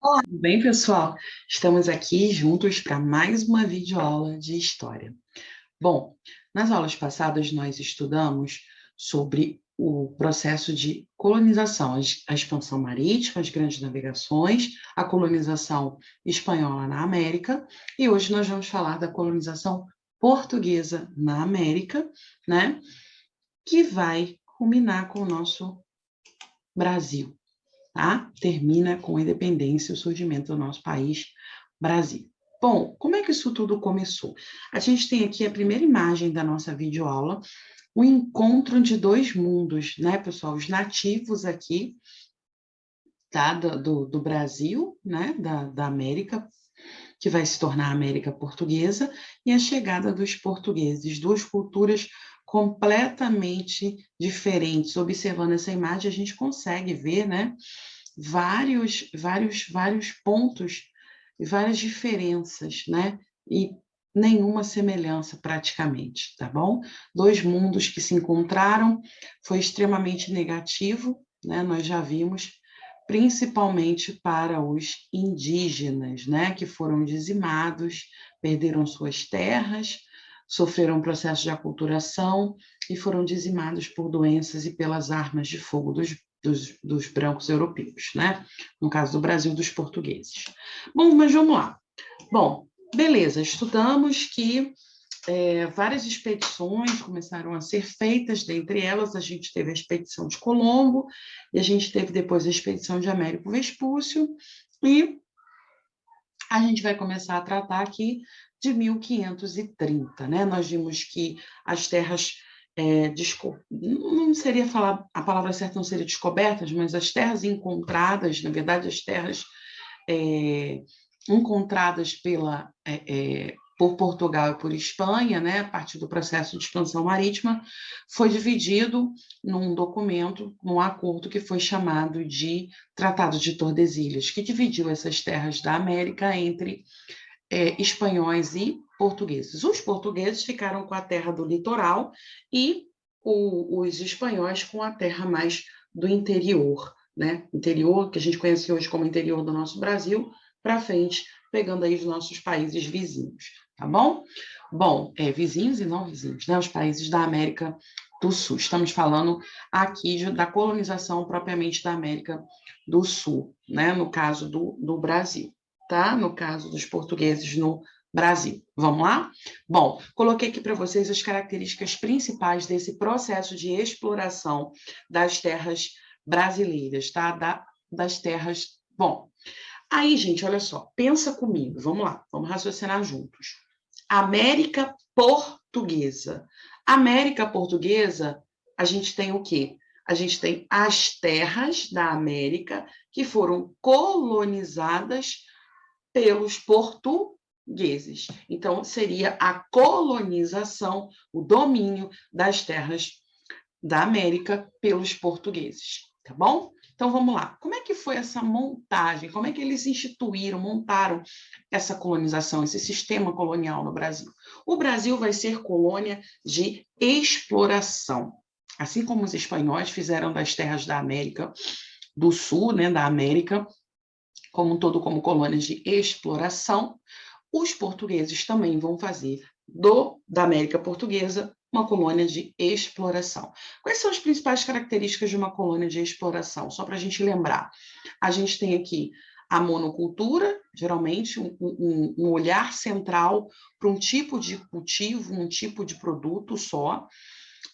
Olá, tudo bem, pessoal? Estamos aqui juntos para mais uma videoaula de história. Bom, nas aulas passadas nós estudamos sobre o processo de colonização, a expansão marítima, as grandes navegações, a colonização espanhola na América, e hoje nós vamos falar da colonização portuguesa na América, né? Que vai culminar com o nosso Brasil. Tá? Termina com a independência e o surgimento do nosso país, Brasil. Bom, como é que isso tudo começou? A gente tem aqui a primeira imagem da nossa videoaula, o encontro de dois mundos, né, pessoal? Os nativos aqui, tá? Do Brasil, né, da América, que vai se tornar a América Portuguesa, e a chegada dos portugueses, duas culturas completamente diferentes. Observando essa imagem, a gente consegue ver, né, vários pontos e várias diferenças, né? E nenhuma semelhança praticamente, tá bom? Dois mundos que se encontraram, foi extremamente negativo, né? Nós já vimos, principalmente para os indígenas, né? Que foram dizimados, perderam suas terras, sofreram um processo de aculturação e foram dizimados por doenças e pelas armas de fogo dos brancos europeus, né? No caso do Brasil, dos portugueses. Bom, mas vamos lá. Bom, beleza, estudamos que várias expedições começaram a ser feitas, dentre elas a gente teve a expedição de Colombo, e a gente teve depois a expedição de Américo Vespúcio, e a gente vai começar a tratar aqui de 1530, né? Nós vimos que as terras não seria falar, a palavra certa não seria descobertas, mas as terras encontradas, na verdade, as terras encontradas por Portugal e por Espanha, né, a partir do processo de expansão marítima, foi dividido num documento, num acordo que foi chamado de Tratado de Tordesilhas, que dividiu essas terras da América entre espanhóis e portugueses. Os portugueses ficaram com a terra do litoral e os espanhóis com a terra mais do interior, né? Interior, que a gente conhece hoje como interior do nosso Brasil, para frente, pegando aí os nossos países vizinhos, tá bom? Bom, vizinhos e não vizinhos, né? Os países da América do Sul. Estamos falando aqui da colonização propriamente da América do Sul, né? No caso do Brasil. Tá? No caso dos portugueses no Brasil. Vamos lá? Bom, coloquei aqui para vocês as características principais desse processo de exploração das terras brasileiras, tá? Das terras. Bom, aí, gente, olha só, pensa comigo, vamos lá, vamos raciocinar juntos. América Portuguesa. América Portuguesa, a gente tem o quê? A gente tem as terras da América que foram colonizadas pelos portugueses. Então, seria a colonização, o domínio das terras da América pelos portugueses, tá bom? Então, vamos lá. Como é que foi essa montagem? Como é que eles instituíram, montaram essa colonização, esse sistema colonial no Brasil? O Brasil vai ser colônia de exploração. Assim como os espanhóis fizeram das terras da América do Sul, né, da América, como um todo, como colônias de exploração, os portugueses também vão fazer da América Portuguesa uma colônia de exploração. Quais são as principais características de uma colônia de exploração? Só para a gente lembrar. A gente tem aqui a monocultura, geralmente um olhar central para um tipo de cultivo, um tipo de produto só.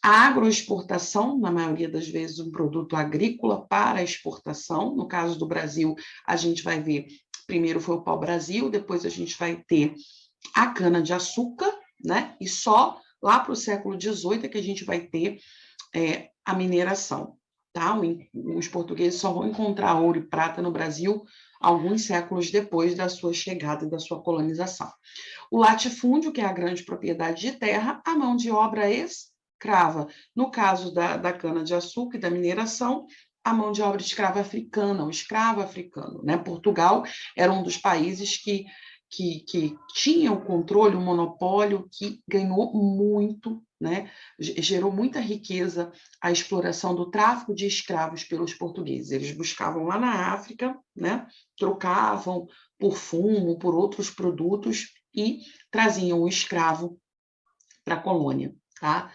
A agroexportação, na maioria das vezes, um produto agrícola para exportação. No caso do Brasil, a gente vai ver, primeiro foi o pau-brasil, depois a gente vai ter a cana-de-açúcar, né? E só lá para o século XVIII é que a gente vai ter a mineração. Tá? Os portugueses só vão encontrar ouro e prata no Brasil alguns séculos depois da sua chegada e da sua colonização. O latifúndio, que é a grande propriedade de terra, a mão de obra escrava. No caso da cana-de-açúcar e da mineração, a mão de obra escrava africana, o escravo africano. Né? Portugal era um dos países que tinha o controle, o monopólio, que ganhou muito né? Gerou muita riqueza a exploração do tráfico de escravos pelos portugueses. Eles buscavam lá na África, né? Trocavam por fumo, por outros produtos e traziam o escravo para a colônia, tá?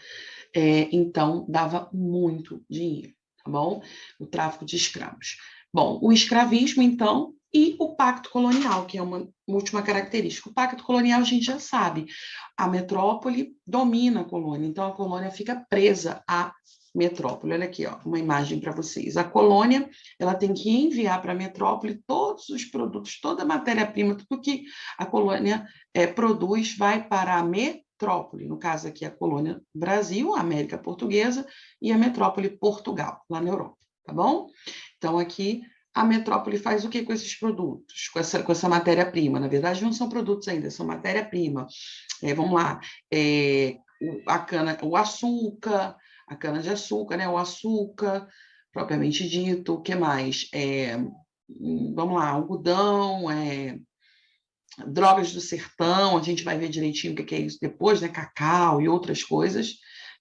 Então, dava muito dinheiro, tá bom? O tráfico de escravos. Bom, o escravismo, então, e o pacto colonial, que é uma última característica. O pacto colonial, a gente já sabe, a metrópole domina a colônia, então a colônia fica presa à metrópole. Olha aqui, ó, uma imagem para vocês. A colônia, ela tem que enviar para a metrópole todos os produtos, toda a matéria-prima, tudo que a colônia produz vai para a metrópole, no caso aqui a colônia Brasil, a América Portuguesa, e a metrópole Portugal, lá na Europa, tá bom? Então, aqui, a metrópole faz o que com esses produtos, com essa matéria-prima? Na verdade, não são produtos ainda, são matéria-prima. Vamos lá, o açúcar, a cana-de-açúcar, né? O açúcar, propriamente dito, o que mais? Vamos lá, algodão, drogas do sertão, a gente vai ver direitinho o que é isso depois, né? Cacau e outras coisas,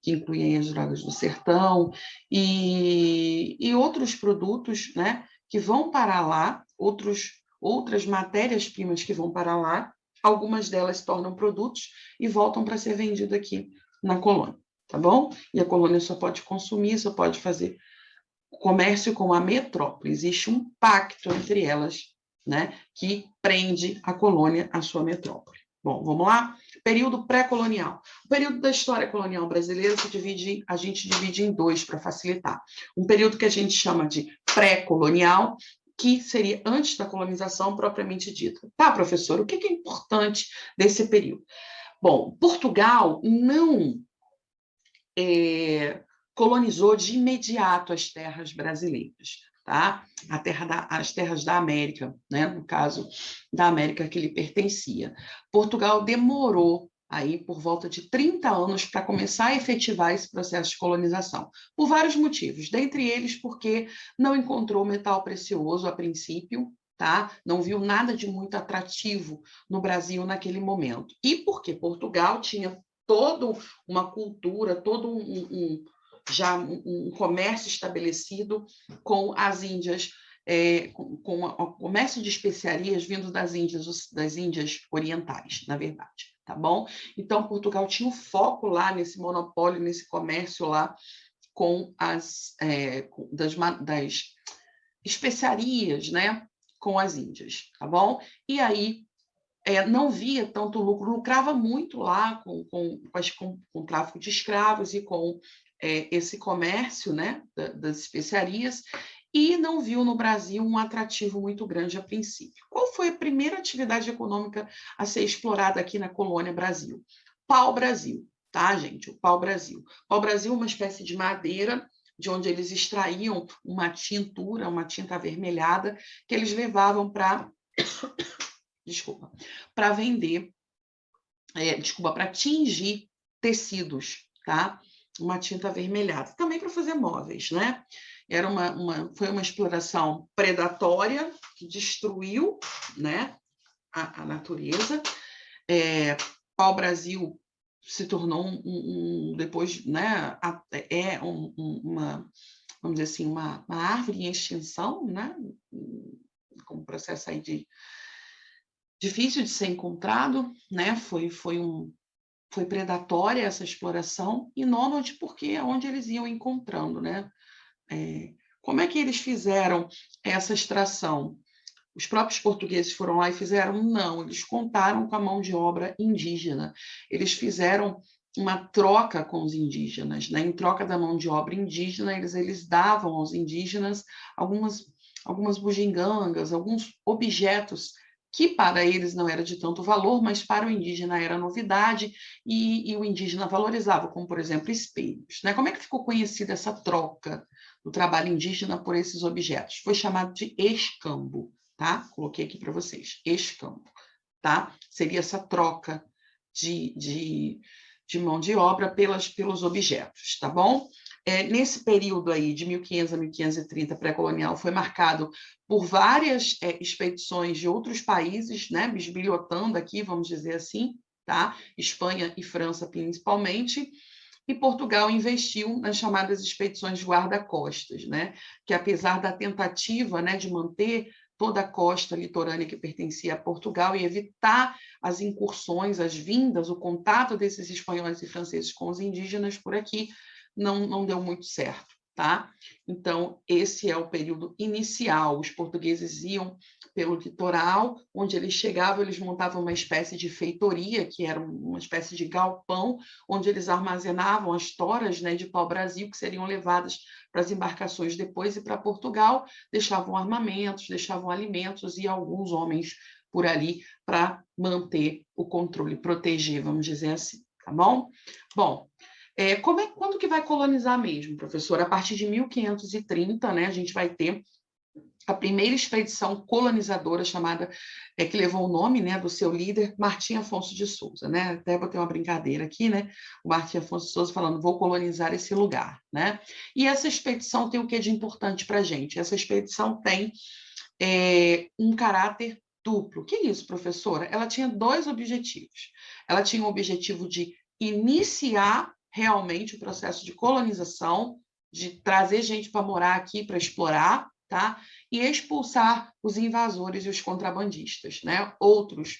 que incluem as drogas do sertão, e outros produtos, né? Que vão para lá, outras matérias-primas que vão para lá, algumas delas se tornam produtos e voltam para ser vendido aqui na colônia, tá bom? E a colônia só pode consumir, só pode fazer comércio com a metrópole. Existe um pacto entre elas, né, que prende a colônia à sua metrópole. Bom, vamos lá? Período pré-colonial. O período da história colonial brasileira a gente divide em dois para facilitar. Um período que a gente chama de pré-colonial, que seria antes da colonização propriamente dita. Tá, professor, o que é importante desse período? Bom, Portugal não colonizou de imediato as terras brasileiras, tá? As terras da América, né? No caso da América que lhe pertencia. Portugal demorou aí por volta de 30 anos para começar a efetivar esse processo de colonização, por vários motivos, dentre eles porque não encontrou metal precioso a princípio, tá? Não viu nada de muito atrativo no Brasil naquele momento. E porque Portugal tinha toda uma cultura, todo um comércio estabelecido com as Índias, com o comércio de especiarias vindo das Índias orientais, na verdade, tá bom? Então, Portugal tinha um foco lá nesse monopólio, nesse comércio lá com das especiarias, né, com as Índias, tá bom? E aí não via tanto lucro, lucrava muito lá com o tráfico de escravos e com esse comércio, né, das especiarias, e não viu no Brasil um atrativo muito grande a princípio. Qual foi a primeira atividade econômica a ser explorada aqui na colônia Brasil? Pau-brasil, tá, gente? O pau-brasil. Pau-brasil é uma espécie de madeira de onde eles extraíam uma tintura, uma tinta avermelhada, que eles levavam para vender, para tingir tecidos, tá? Uma tinta avermelhada. Também para fazer móveis, né? Foi uma exploração predatória que destruiu, né, a natureza. Pau-brasil se tornou depois, né, vamos dizer assim, uma árvore em extinção, né? Com um processo aí difícil de ser encontrado, né? Foi predatória essa exploração, e nômade porque é onde eles iam encontrando, né? Como é que eles fizeram essa extração? Os próprios portugueses foram lá e fizeram? Não, eles contaram com a mão de obra indígena. Eles fizeram uma troca com os indígenas, né? Em troca da mão de obra indígena, eles davam aos indígenas algumas bugigangas, alguns objetos que para eles não era de tanto valor, mas para o indígena era novidade, e o indígena valorizava, como, por exemplo, espelhos, né? Como é que ficou conhecida essa troca do trabalho indígena por esses objetos? Foi chamado de escambo, tá? Coloquei aqui para vocês, escambo, tá? Seria essa troca de mão de obra pelos objetos, tá bom? Nesse período aí, de 1500 a 1530, pré-colonial, foi marcado por várias expedições de outros países, né, bisbilhotando aqui, vamos dizer assim, tá? Espanha e França, principalmente, e Portugal investiu nas chamadas expedições de guarda-costas, né? Que apesar da tentativa, né, de manter toda a costa litorânea que pertencia a Portugal e evitar as incursões, as vindas, o contato desses espanhóis e franceses com os indígenas por aqui, não deu muito certo. Tá? Então, esse é o período inicial. Os portugueses iam pelo litoral, onde eles chegavam, eles montavam uma espécie de feitoria, que era uma espécie de galpão, onde eles armazenavam as toras, né, de pau-brasil, que seriam levadas para as embarcações depois e para Portugal, deixavam armamentos, deixavam alimentos e alguns homens por ali para manter o controle, proteger, vamos dizer assim, tá bom? Bom, quando que vai colonizar mesmo, professor? A partir de 1530, né, a gente vai ter a primeira expedição colonizadora chamada, que levou o nome, né, do seu líder, Martim Afonso de Souza, né? Até vou ter uma brincadeira aqui, né? O Martim Afonso de Souza falando, vou colonizar esse lugar, né? E essa expedição tem o que de importante para a gente? Essa expedição tem um caráter duplo. O que é isso, professora? Ela tinha dois objetivos. Ela tinha o objetivo de iniciar realmente o processo de colonização, de trazer gente para morar aqui, para explorar, tá? E expulsar os invasores e os contrabandistas, né? Outros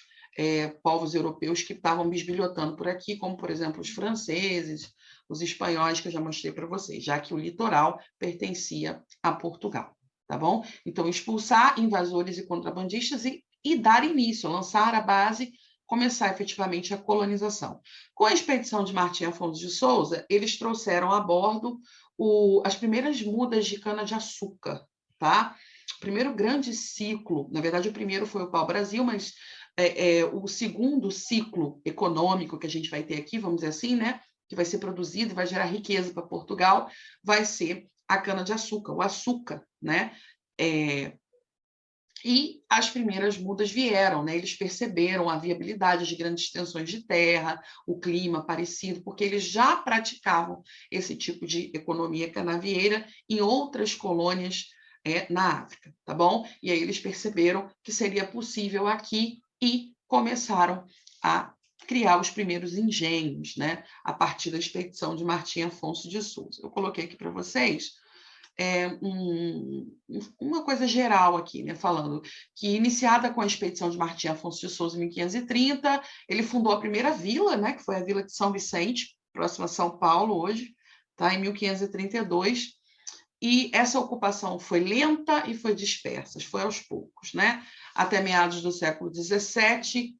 povos europeus que estavam bisbilhotando por aqui, como, por exemplo, os franceses, os espanhóis, que eu já mostrei para vocês, já que o litoral pertencia a Portugal, tá bom? Então, expulsar invasores e contrabandistas e dar início, lançar a base, começar efetivamente a colonização. Com a expedição de Martim Afonso de Souza, eles trouxeram a bordo as primeiras mudas de cana-de-açúcar, tá? O primeiro grande ciclo, na verdade, o primeiro foi o pau-brasil, mas o segundo ciclo econômico que a gente vai ter aqui, vamos dizer assim, né? Que vai ser produzido e vai gerar riqueza para Portugal, vai ser a cana-de-açúcar, o açúcar, né? E as primeiras mudas vieram, né? Eles perceberam a viabilidade de grandes extensões de terra, o clima parecido, porque eles já praticavam esse tipo de economia canavieira em outras colônias na África, tá bom? E aí eles perceberam que seria possível aqui e começaram a criar os primeiros engenhos, né? A partir da expedição de Martim Afonso de Souza. Eu coloquei aqui para vocês uma coisa geral aqui, né, falando que, iniciada com a expedição de Martim Afonso de Souza em 1530, ele fundou a primeira vila, né, que foi a vila de São Vicente, próxima a São Paulo hoje, tá, em 1532, e essa ocupação foi lenta e foi dispersa, foi aos poucos, né, até meados do século XVII,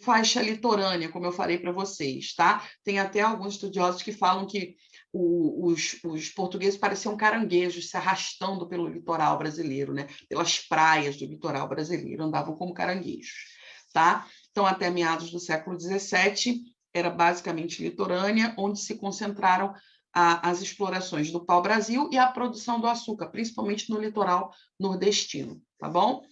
faixa litorânea, como eu falei para vocês, tá? Tem até alguns estudiosos que falam que os portugueses pareciam caranguejos se arrastando pelo litoral brasileiro, né? Pelas praias do litoral brasileiro, andavam como caranguejos, tá? Então, até meados do século XVII, era basicamente litorânea, onde se concentraram as explorações do pau-brasil e a produção do açúcar, principalmente no litoral nordestino, tá bom?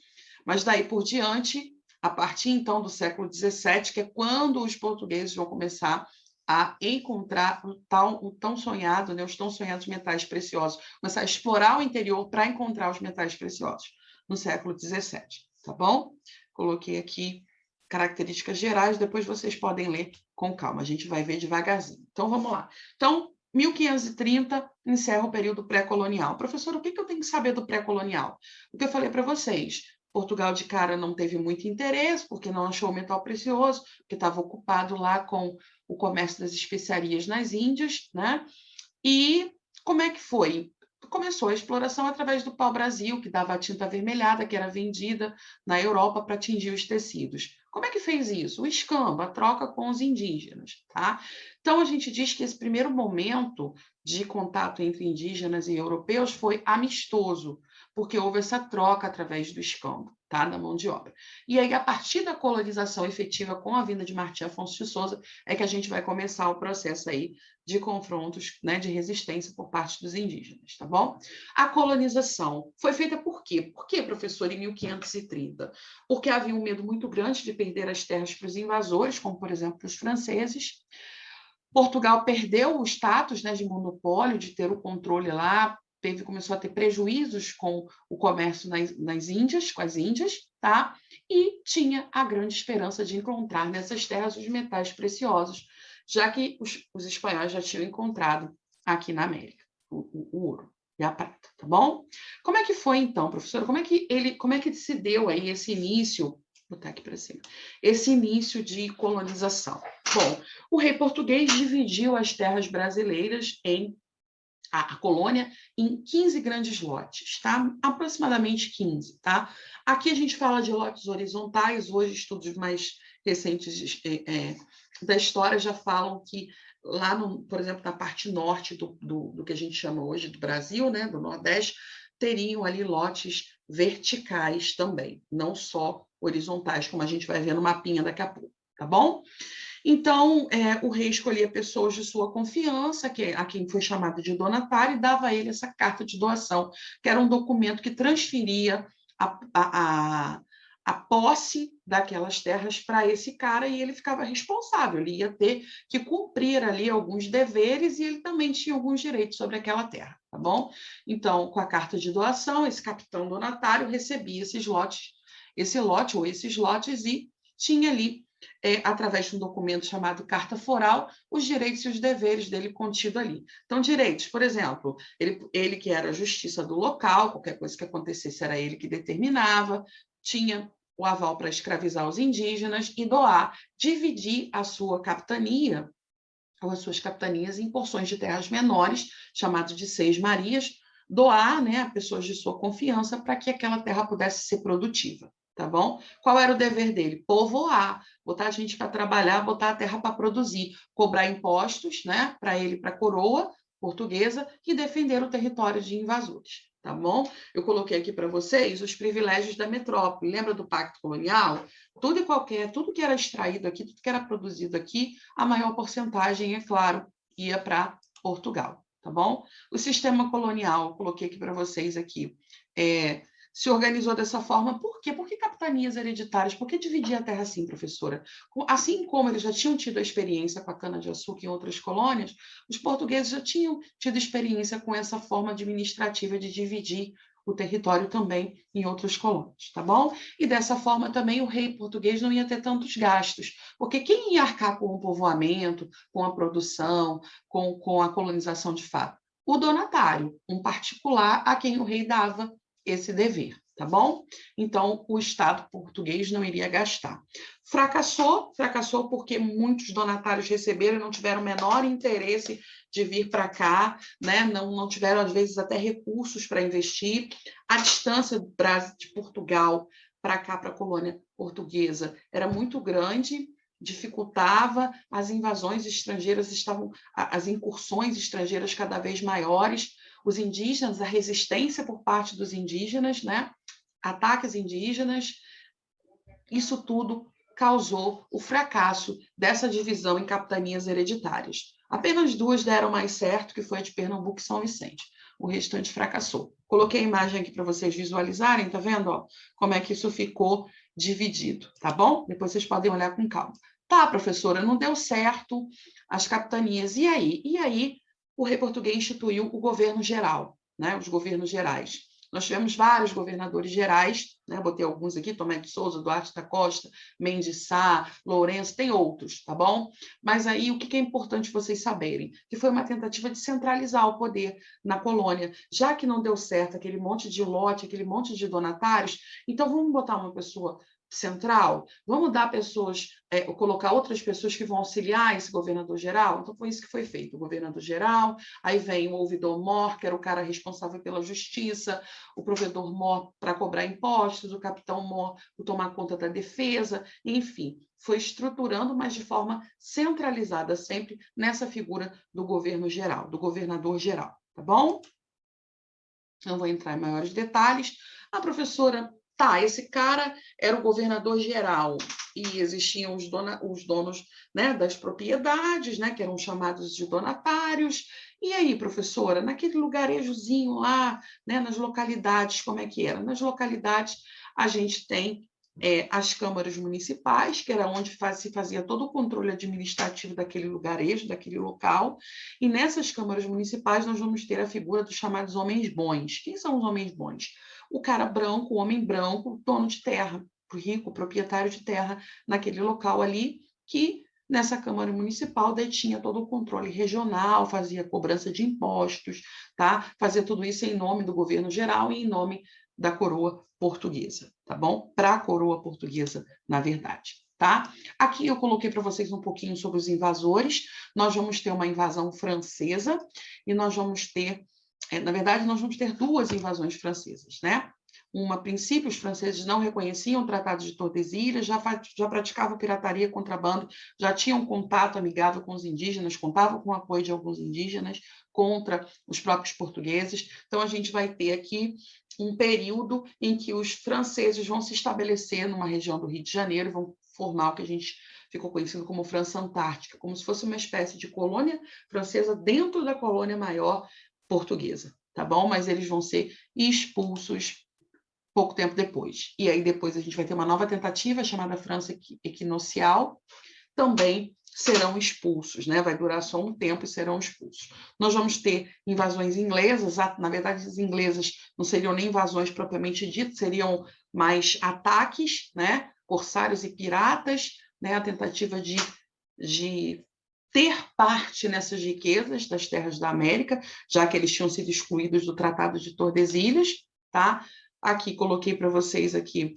Mas daí por diante, a partir, então, do século XVII, que é quando os portugueses vão começar a encontrar o tão sonhado, né, os tão sonhados metais preciosos, começar a explorar o interior para encontrar os metais preciosos, no século XVII, tá bom? Coloquei aqui características gerais, depois vocês podem ler com calma, a gente vai ver devagarzinho. Então, vamos lá. Então, 1530 encerra o período pré-colonial. Professor, o que eu tenho que saber do pré-colonial? O que eu falei para vocês, Portugal de cara não teve muito interesse, porque não achou o metal precioso, porque estava ocupado lá com o comércio das especiarias nas Índias, né? E como é que foi? Começou a exploração através do pau-brasil, que dava a tinta avermelhada, que era vendida na Europa para tingir os tecidos. Como é que fez isso? O escambo, a troca com os indígenas, tá? Então, a gente diz que esse primeiro momento de contato entre indígenas e europeus foi amistoso, porque houve essa troca através do escambo, tá? Da mão de obra. E aí, a partir da colonização efetiva com a vinda de Martim Afonso de Souza, é que a gente vai começar o processo aí de confrontos, né, de resistência por parte dos indígenas, tá bom? A colonização foi feita por quê? Por que, professor, em 1530? Porque havia um medo muito grande de perder as terras para os invasores, como, por exemplo, os franceses. Portugal perdeu o status, né, de monopólio, de ter o controle lá, começou a ter prejuízos com o comércio nas Índias, com as Índias, tá? E tinha a grande esperança de encontrar nessas terras os metais preciosos, já que os espanhóis já tinham encontrado aqui na América o ouro e a prata, tá bom? Como é que foi então, professora? Como é que se deu aí esse início, vou botar aqui para cima, esse início de colonização? Bom, o rei português dividiu as terras brasileiras em a colônia em 15 grandes lotes, tá? Aproximadamente 15, tá? Aqui a gente fala de lotes horizontais, hoje estudos mais recentes da história já falam que lá, por exemplo, na parte norte do que a gente chama hoje do Brasil, né, do Nordeste, teriam ali lotes verticais também, não só horizontais, como a gente vai ver no mapinha daqui a pouco, tá bom? Então, o rei escolhia pessoas de sua confiança, a quem foi chamado de donatário, e dava a ele essa carta de doação, que era um documento que transferia a posse daquelas terras para esse cara, e ele ficava responsável, ele ia ter que cumprir ali alguns deveres, e ele também tinha alguns direitos sobre aquela terra, tá bom? Então, com a carta de doação, esse capitão donatário recebia esse lote ou esses lotes, e tinha ali através de um documento chamado Carta Foral, os direitos e os deveres dele contido ali. Então, direitos, por exemplo, ele que era a justiça do local, qualquer coisa que acontecesse era ele que determinava, tinha o aval para escravizar os indígenas e doar, dividir a sua capitania, ou as suas capitanias, em porções de terras menores, chamadas de seis-marias, doar, né, a pessoas de sua confiança para que aquela terra pudesse ser produtiva. Tá bom? Qual era o dever dele? Povoar, botar a gente para trabalhar, botar a terra para produzir, cobrar impostos, né, para ele, para a coroa portuguesa, e defender o território de invasores. Tá bom? Eu coloquei aqui para vocês os privilégios da metrópole. Lembra do Pacto Colonial? Tudo que era extraído aqui, tudo que era produzido aqui, a maior porcentagem, é claro, ia para Portugal. Tá bom? O sistema colonial, eu coloquei aqui para vocês aqui, se organizou dessa forma. Por quê? Por que capitanias hereditárias? Por que dividir a terra assim, professora? Assim como eles já tinham tido a experiência com a cana-de-açúcar em outras colônias, os portugueses já tinham tido experiência com essa forma administrativa de dividir o território também em outras colônias, tá bom? E dessa forma também o rei português não ia ter tantos gastos, porque quem ia arcar com o povoamento, com a produção, com a colonização de fato? O donatário, um particular a quem o rei dava esse dever, tá bom? Então, o Estado português não iria gastar. Fracassou porque muitos donatários receberam e não tiveram o menor interesse de vir para cá, né? Não tiveram, às vezes, até recursos para investir. A distância de Portugal para cá, para a colônia portuguesa, era muito grande, dificultava, as invasões estrangeiras as incursões estrangeiras cada vez maiores, os indígenas, a resistência por parte dos indígenas, né? Ataques indígenas, isso tudo causou o fracasso dessa divisão em capitanias hereditárias. Apenas duas deram mais certo, que foi a de Pernambuco e São Vicente. O restante fracassou. Coloquei a imagem aqui para vocês visualizarem, tá vendo? Ó, como é que isso ficou dividido, tá bom? Depois vocês podem olhar com calma. Tá, professora, não deu certo as capitanias. E aí? E aí, o rei português instituiu o governo geral, né? Os governos gerais. Nós tivemos vários governadores gerais, né? Botei alguns aqui, Tomé de Souza, Duarte da Costa, Mendes Sá, Lourenço, tem outros, tá bom? Mas aí o que é importante vocês saberem? Que foi uma tentativa de centralizar o poder na colônia. Já que não deu certo aquele monte de lote, aquele monte de donatários, então vamos botar uma pessoa central, vamos dar pessoas, colocar outras pessoas que vão auxiliar esse governador geral. Então foi isso que foi feito, o governador geral, aí vem o ouvidor-mor, que era o cara responsável pela justiça, o provedor-mor para cobrar impostos, o capitão-mor para tomar conta da defesa, enfim, foi estruturando, mas de forma centralizada sempre nessa figura do governo geral, do governador geral, tá bom? Não vou entrar em maiores detalhes. A professora, tá, esse cara era o governador geral e existiam os donos, né, das propriedades, né, que eram chamados de donatários. E aí, professora, naquele lugarejozinho lá, né, nas localidades, como é que era? Nas localidades, a gente tem as câmaras municipais, que era onde se fazia todo o controle administrativo daquele lugarejo, daquele local, e nessas câmaras municipais nós vamos ter a figura dos chamados homens bons. Quem são os homens bons? O cara branco, o homem branco, dono de terra, rico, proprietário de terra naquele local ali, que nessa Câmara Municipal detinha todo o controle regional, fazia cobrança de impostos, tá? Fazia tudo isso em nome do governo geral e em nome da coroa portuguesa, tá bom? Para a coroa portuguesa, na verdade, tá? Aqui eu coloquei para vocês um pouquinho sobre os invasores. Nós vamos ter uma invasão francesa e nós vamos ter, na verdade, nós vamos ter duas invasões francesas, né? Uma, a princípio, os franceses não reconheciam o Tratado de Tordesilhas, já praticavam pirataria, contrabando, já tinham contato amigável com os indígenas, contavam com o apoio de alguns indígenas contra os próprios portugueses. Então, a gente vai ter aqui um período em que os franceses vão se estabelecer numa região do Rio de Janeiro, vão formar o que a gente ficou conhecido como França Antártica, como se fosse uma espécie de colônia francesa dentro da colônia maior portuguesa, tá bom? Mas eles vão ser expulsos pouco tempo depois. E aí depois a gente vai ter uma nova tentativa chamada França Equinocial, também serão expulsos, né? Vai durar só um tempo e serão expulsos. Nós vamos ter invasões inglesas, na verdade as inglesas não seriam nem invasões propriamente ditas, seriam mais ataques, né? Corsários e piratas, né? A tentativa de ter parte nessas riquezas das terras da América, já que eles tinham sido excluídos do Tratado de Tordesilhas, tá? Aqui, coloquei para vocês aqui,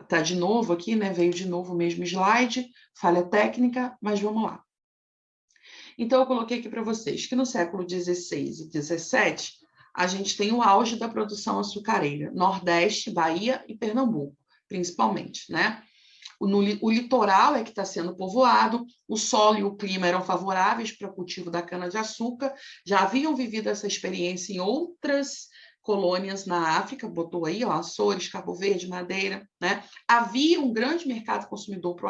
tá de novo aqui, né? Veio de novo o mesmo slide, falha técnica, mas vamos lá. Então, eu coloquei aqui para vocês que no século XVI e XVII, a gente tem o auge da produção açucareira, Nordeste, Bahia e Pernambuco, principalmente, né? O litoral é que está sendo povoado, o solo e o clima eram favoráveis para o cultivo da cana-de-açúcar, já haviam vivido essa experiência em outras colônias na África, botou aí, ó, Açores, Cabo Verde, Madeira, né? Havia um grande mercado consumidor para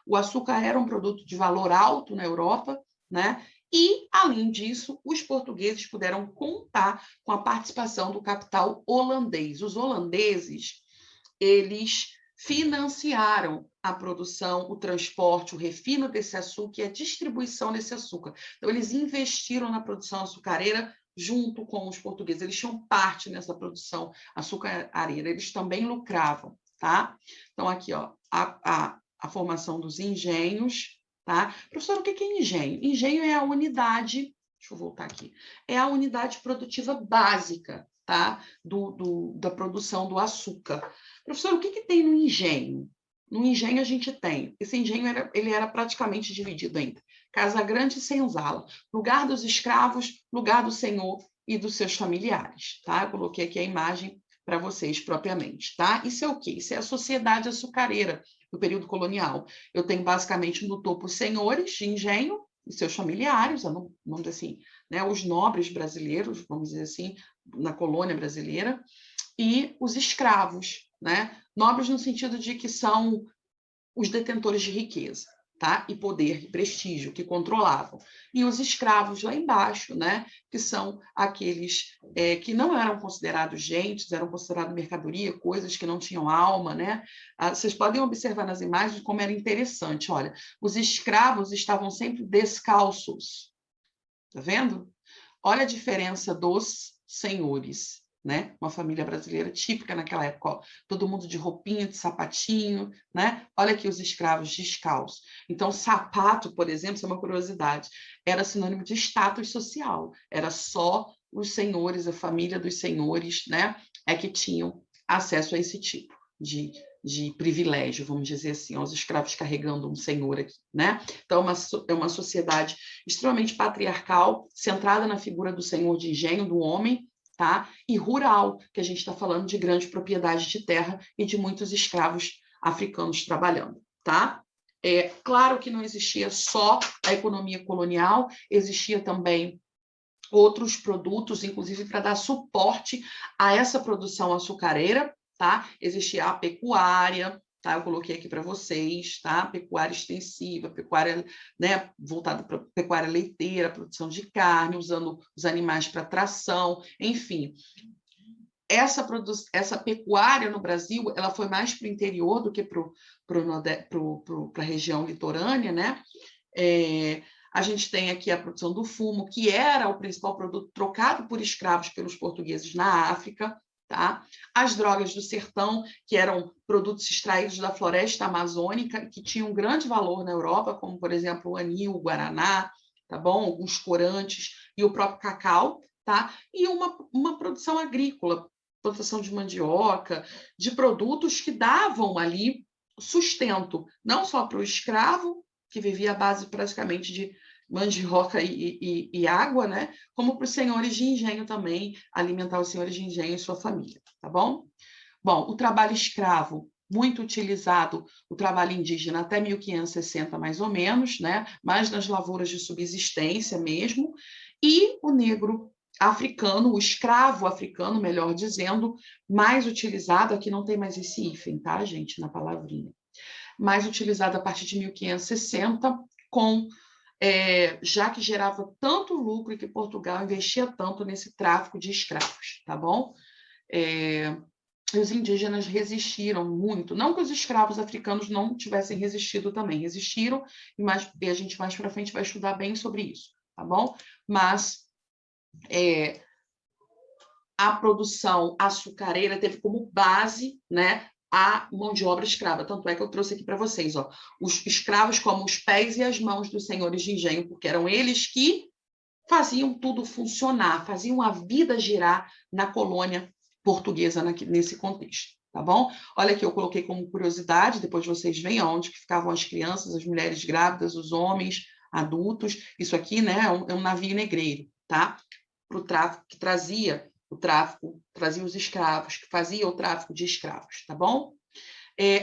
o açúcar era um produto de valor alto na Europa, né? E, além disso, os portugueses puderam contar com a participação do capital holandês. Os holandeses, eles financiaram a produção, o transporte, o refino desse açúcar e a distribuição desse açúcar. Então, eles investiram na produção açucareira junto com os portugueses. Eles tinham parte nessa produção açucareira, eles também lucravam, tá? Então, aqui, ó, a formação dos engenhos, tá? Professor, o que é engenho? Engenho é a unidade, deixa eu voltar aqui, é a unidade produtiva básica, tá? Da produção do açúcar. Professor, o que tem no engenho? No engenho a gente tem, esse engenho ele era praticamente dividido entre Casa Grande e Senzala, lugar dos escravos, lugar do senhor e dos seus familiares, tá? Eu coloquei aqui a imagem para vocês propriamente, tá? Isso é o quê? Isso é a sociedade açucareira do período colonial. Eu tenho basicamente no topo os senhores de engenho e seus familiares, vamos dizer assim, né? Os nobres brasileiros, vamos dizer assim, na colônia brasileira, e os escravos, né? Nobres no sentido de que são os detentores de riqueza, tá? E poder e prestígio que controlavam. E os escravos lá embaixo, né? Que são aqueles que não eram considerados gentes, eram considerados mercadoria, coisas que não tinham alma, né? Vocês podem observar nas imagens como era interessante. Olha, os escravos estavam sempre descalços, tá vendo? Olha a diferença dos senhores, né? Uma família brasileira típica naquela época, ó, todo mundo de roupinha, de sapatinho, né? Olha aqui os escravos descalços. Então, sapato, por exemplo, isso é uma curiosidade, era sinônimo de status social. Era só os senhores, a família dos senhores, né? É que tinham acesso a esse tipo de privilégio, vamos dizer assim, os escravos carregando um senhor aqui, né? Então, é uma sociedade extremamente patriarcal, centrada na figura do senhor de engenho, do homem, tá? E rural, que a gente está falando de grande propriedade de terra e de muitos escravos africanos trabalhando, tá? É claro que não existia só a economia colonial, existia também outros produtos, inclusive para dar suporte a essa produção açucareira, tá? Existia a pecuária, tá? Eu coloquei aqui para vocês, tá? Pecuária extensiva, pecuária, né, voltada para pecuária leiteira, produção de carne, usando os animais para tração, enfim. Essa pecuária no Brasil, ela foi mais para o interior do que para a região litorânea, né? A gente tem aqui a produção do fumo, que era o principal produto trocado por escravos pelos portugueses na África, tá? As drogas do sertão, que eram produtos extraídos da floresta amazônica, que tinham grande valor na Europa, como, por exemplo, o anil, o guaraná, tá bom? Alguns corantes e o próprio cacau, tá? E uma produção agrícola, plantação de mandioca, de produtos que davam ali sustento, não só para o escravo, que vivia à base praticamente de mandioca e água, né? Como para os senhores de engenho também, alimentar os senhores de engenho e sua família, tá bom? Bom, o trabalho escravo, muito utilizado, o trabalho indígena até 1560, mais ou menos, né? Mais nas lavouras de subsistência mesmo, e o negro africano, o escravo africano, melhor dizendo, mais utilizado, aqui não tem mais esse hífen, tá, gente, na palavrinha, mais utilizado a partir de 1560, com já que gerava tanto lucro e que Portugal investia tanto nesse tráfico de escravos, tá bom? Os indígenas resistiram muito, não que os escravos africanos não tivessem resistido também, resistiram, e a gente mais para frente vai estudar bem sobre isso, tá bom? Mas a produção açucareira teve como base, né, a mão de obra escrava. Tanto é que eu trouxe aqui para vocês, ó, os escravos como os pés e as mãos dos senhores de engenho, porque eram eles que faziam tudo funcionar, faziam a vida girar na colônia portuguesa nesse contexto, tá bom? Olha aqui, eu coloquei como curiosidade, depois vocês veem onde que ficavam as crianças, as mulheres grávidas, os homens, adultos. Isso aqui, né, é um navio negreiro, tá? Para o tráfico, que trazia o tráfico, trazia os escravos, que fazia o tráfico de escravos, tá bom?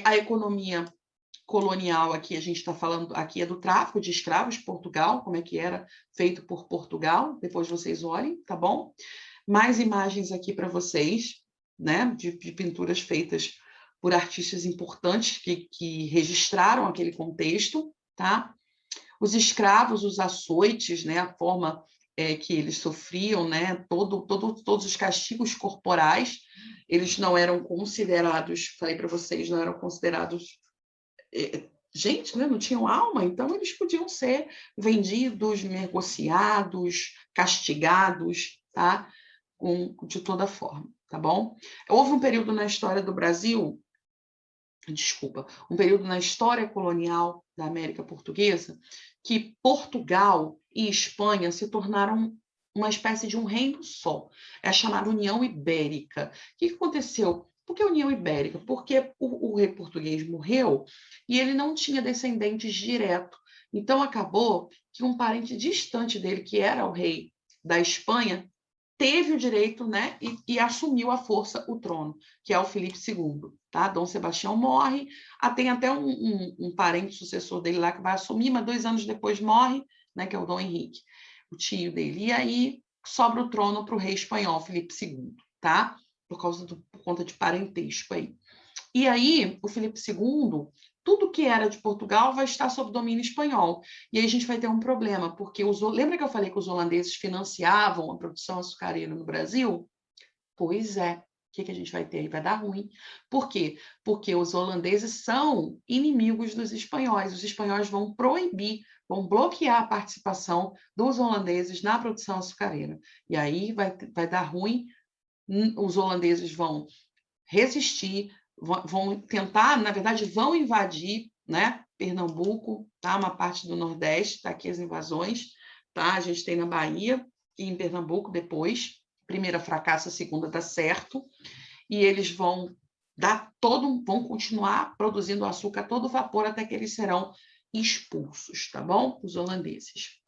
A economia colonial aqui, a gente está falando aqui é do tráfico de escravos, Portugal, como é que era feito por Portugal, depois vocês olhem, tá bom? Mais imagens aqui para vocês, né, de pinturas feitas por artistas importantes que registraram aquele contexto, tá? Os escravos, os açoites, né, a forma que eles sofriam, né, todos os castigos corporais, eles não eram considerados, falei para vocês, não eram considerados gente, né, não tinham alma, então eles podiam ser vendidos, negociados, castigados, tá? De toda forma, tá bom? Houve um período na história do Brasil, um período na história colonial da América Portuguesa, que Portugal e Espanha se tornaram uma espécie de um reino só. É a chamada União Ibérica. O que aconteceu? Por que União Ibérica? Porque o rei português morreu e ele não tinha descendentes direto. Então, acabou que um parente distante dele, que era o rei da Espanha, teve o direito, né, e assumiu à força o trono, que é o Filipe II. Tá? Dom Sebastião morre, tem até um parente sucessor dele lá que vai assumir, mas 2 anos depois morre, né, que é o Dom Henrique, o tio dele. E aí sobra o trono para o rei espanhol, Filipe II, tá? Por conta de parentesco aí. E aí, o Filipe II, tudo que era de Portugal vai estar sob domínio espanhol. E aí a gente vai ter um problema, porque lembra que eu falei que os holandeses financiavam a produção açucareira no Brasil? Pois é. O que a gente vai ter aí? Vai dar ruim. Por quê? Porque os holandeses são inimigos dos espanhóis. Os espanhóis vão proibir, vão bloquear a participação dos holandeses na produção açucareira. E aí vai dar ruim, os holandeses vão resistir, vão tentar, na verdade, vão invadir, né, Pernambuco, tá? Uma parte do Nordeste, tá aqui as invasões, tá? A gente tem na Bahia e em Pernambuco depois. Primeira fracassa, a segunda dá certo, e eles vão vão continuar produzindo açúcar a todo vapor até que eles serão expulsos, tá bom? Os holandeses.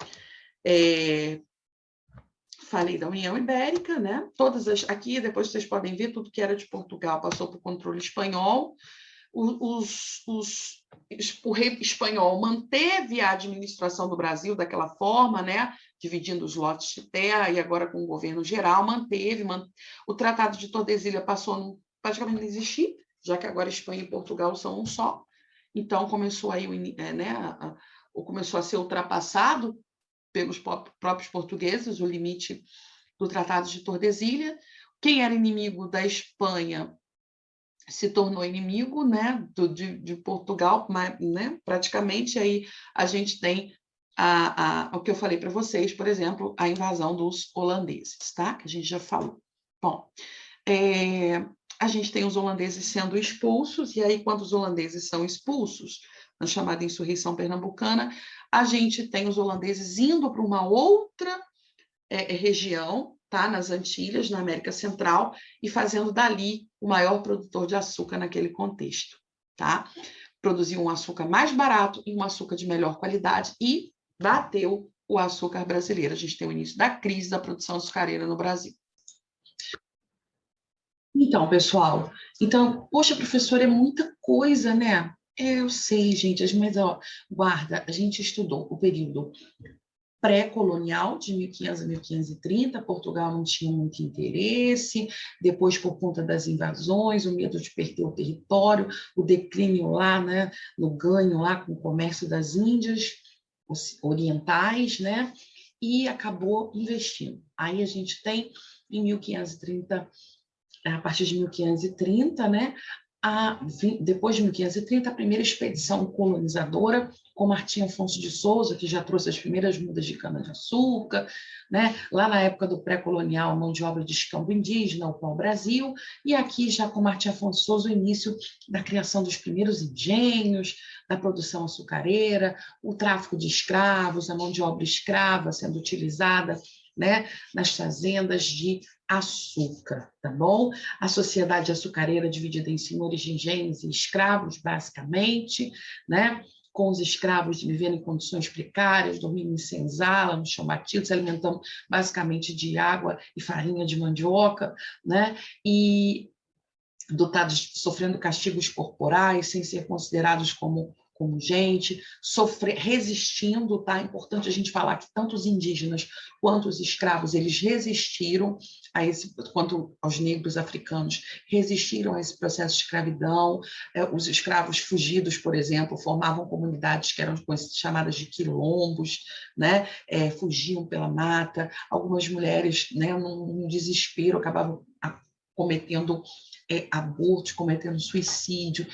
Falei da União Ibérica, né? Aqui, depois vocês podem ver, tudo que era de Portugal passou para o controle espanhol. O rei espanhol manteve a administração do Brasil daquela forma, né? Dividindo os lotes de terra, e agora com o governo geral, o Tratado de Tordesilhas passou a praticamente não existir, já que agora Espanha e Portugal são um só. Então, começou aí, né, começou a ser ultrapassado pelos próprios portugueses, o limite do Tratado de Tordesilhas. Quem era inimigo da Espanha se tornou inimigo, né, de Portugal, né, praticamente. Aí a gente tem o que eu falei para vocês, por exemplo, a invasão dos holandeses, tá? Que a gente já falou. Bom, A gente tem os holandeses sendo expulsos, e aí, quando os holandeses são expulsos, na chamada insurreição pernambucana, a gente tem os holandeses indo para uma outra região, tá? Nas Antilhas, na América Central, e fazendo dali o maior produtor de açúcar naquele contexto. Tá? Produziu um açúcar mais barato e um açúcar de melhor qualidade e bateu o açúcar brasileiro. A gente tem o início da crise da produção açucareira no Brasil. Então, pessoal, poxa, professor, é muita coisa, né? Eu sei, gente, mas ó, guarda, a gente estudou o período pré-colonial, de 1500 a 1530, Portugal não tinha muito interesse, depois, por conta das invasões, o medo de perder o território, o declínio lá, né, no ganho lá com o comércio das Índias orientais, né, e acabou investindo. Aí a gente tem, em 1530, a partir de 1530, né, depois de 1530, a primeira expedição colonizadora, com Martim Afonso de Souza, que já trouxe as primeiras mudas de cana-de-açúcar, né? Lá na época do pré-colonial, mão de obra de escambo indígena, o pau-brasil, e aqui já com Martim Afonso de Souza, o início da criação dos primeiros engenhos, da produção açucareira, o tráfico de escravos, a mão de obra escrava sendo utilizada, né, nas fazendas de açúcar, tá bom? A sociedade açucareira dividida em senhores de engenhos e escravos, basicamente, né? Com os escravos vivendo em condições precárias, dormindo em senzala, no chão batido, se alimentando basicamente de água e farinha de mandioca, né? E dotados, sofrendo castigos corporais, sem ser considerados como gente, resistindo, tá? É importante a gente falar que tanto os indígenas quanto os escravos, eles resistiram quanto aos negros africanos, resistiram a esse processo de escravidão. Os escravos fugidos, por exemplo, formavam comunidades que eram chamadas de quilombos, né? Fugiam pela mata. Algumas mulheres, né, num desespero, acabavam cometendo abortos, cometendo suicídio.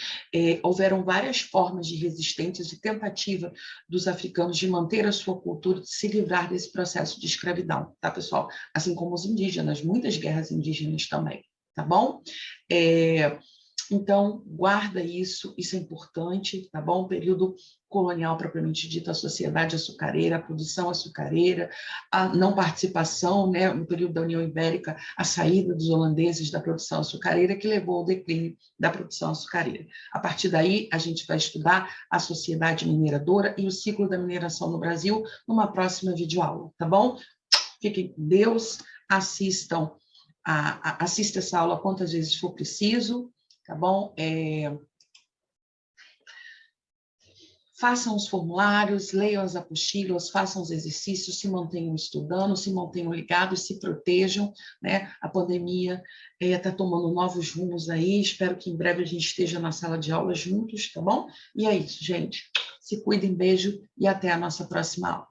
Houveram várias formas de resistência e tentativa dos africanos de manter a sua cultura, de se livrar desse processo de escravidão, tá, pessoal? Assim como os indígenas, muitas guerras indígenas também, tá bom? Então, guarda isso é importante, tá bom? O período colonial propriamente dito, a sociedade açucareira, a produção açucareira, a não participação, né, no período da União Ibérica, a saída dos holandeses da produção açucareira, que levou ao declínio da produção açucareira. A partir daí, a gente vai estudar a sociedade mineradora e o ciclo da mineração no Brasil numa próxima videoaula, tá bom? Fiquem com Deus, assista essa aula quantas vezes for preciso, tá bom? Façam os formulários, leiam as apostilas, façam os exercícios, se mantenham estudando, se mantenham ligados, se protejam, né? A pandemia está tomando novos rumos aí, espero que em breve a gente esteja na sala de aula juntos, tá bom? E é isso, gente. Se cuidem, beijo e até a nossa próxima aula.